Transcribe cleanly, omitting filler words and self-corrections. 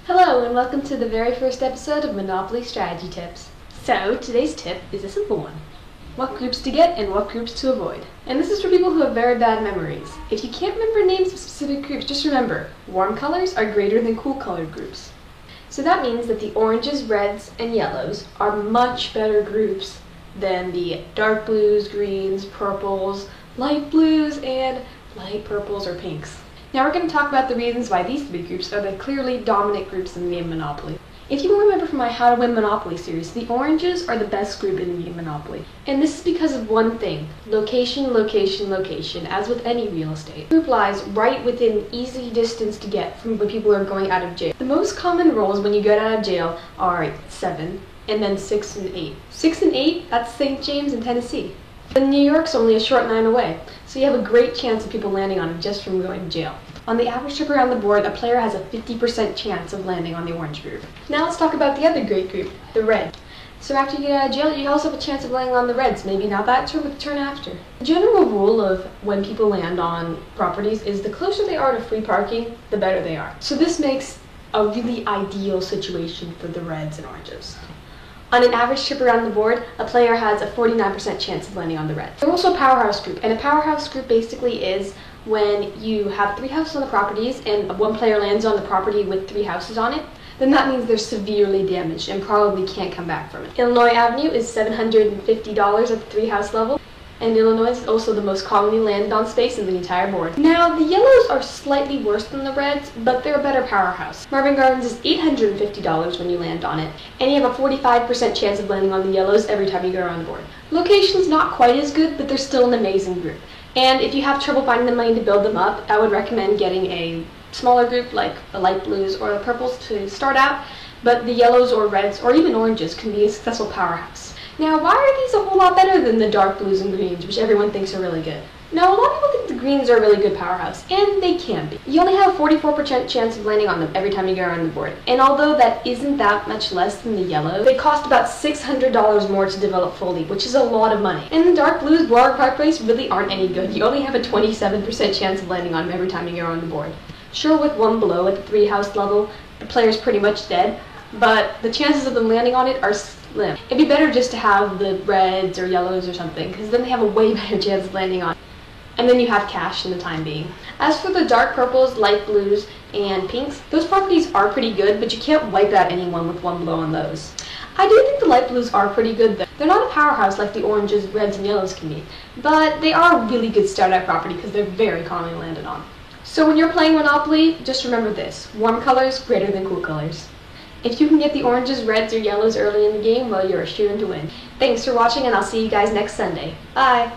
Hello and welcome to the very first episode of Monopoly Strategy Tips. So today's tip is a simple one. What groups to get and what groups to avoid. And this is for people who have very bad memories. If you can't remember names of specific groups, just remember, warm colors are greater than cool colored groups. So that means that the oranges, reds, and yellows are much better groups than the dark blues, greens, purples, light blues, and light purples or pinks. Now we're going to talk about the reasons why these three groups are the clearly dominant groups in the game Monopoly. If you will remember from my How to Win Monopoly series, the oranges are the best group in the game Monopoly. And this is because of one thing: location, location, location, as with any real estate. The group lies right within easy distance to get from when people are going out of jail. The most common rolls when you get out of jail are 7, and then 6 and 8. 6 and 8, that's St. James in Tennessee. And New York's only a short 9 away, so you have a great chance of people landing on it just from going to jail. On the average trip around the board, a player has a 50% chance of landing on the orange group. Now let's talk about the other great group, the red. So after you get out of jail, you also have a chance of landing on the reds, maybe not that turn, but the turn after. The general rule of when people land on properties is the closer they are to free parking, the better they are. So this makes a really ideal situation for the reds and oranges. On an average trip around the board, a player has a 49% chance of landing on the red. They're also a powerhouse group, and a powerhouse group basically is when you have 3 houses on the properties and one player lands on the property with 3 houses on it, then that means they're severely damaged and probably can't come back from it. Illinois Avenue is $750 at the 3-house level, and Illinois is also the most commonly landed on space in the entire board. Now, the yellows are slightly worse than the reds, but they're a better powerhouse. Marvin Gardens is $850 when you land on it, and you have a 45% chance of landing on the yellows every time you go around the board. Location's not quite as good, but they're still an amazing group. And if you have trouble finding the money to build them up, I would recommend getting a smaller group like the light blues or the purples to start out, but the yellows or reds or even oranges can be a successful powerhouse. Now, why are these a whole lot better than the dark blues and greens, which everyone thinks are really good? Now, a lot of people think the greens are a really good powerhouse, and they can be. You only have a 44% chance of landing on them every time you go around the board. And although that isn't that much less than the yellow, they cost about $600 more to develop fully, which is a lot of money. And the dark blues, Water Park Race, really aren't any good. You only have a 27% chance of landing on them every time you go around the board. Sure, with one below at the 3-house level, the player's pretty much dead, but the chances of them landing on it are slim. It'd be better just to have the reds or yellows or something, because then they have a way better chance of landing on it. And then you have cash in the time being. As for the dark purples, light blues, and pinks, those properties are pretty good, but you can't wipe out anyone with one blow on those. I do think the light blues are pretty good though. They're not a powerhouse like the oranges, reds, and yellows can be, but they are a really good start-out property because they're very commonly landed on. So when you're playing Monopoly, just remember this: warm colors greater than cool colors. If you can get the oranges, reds, or yellows early in the game, well, you're a shoo-in to win. Thanks for watching, and I'll see you guys next Sunday. Bye!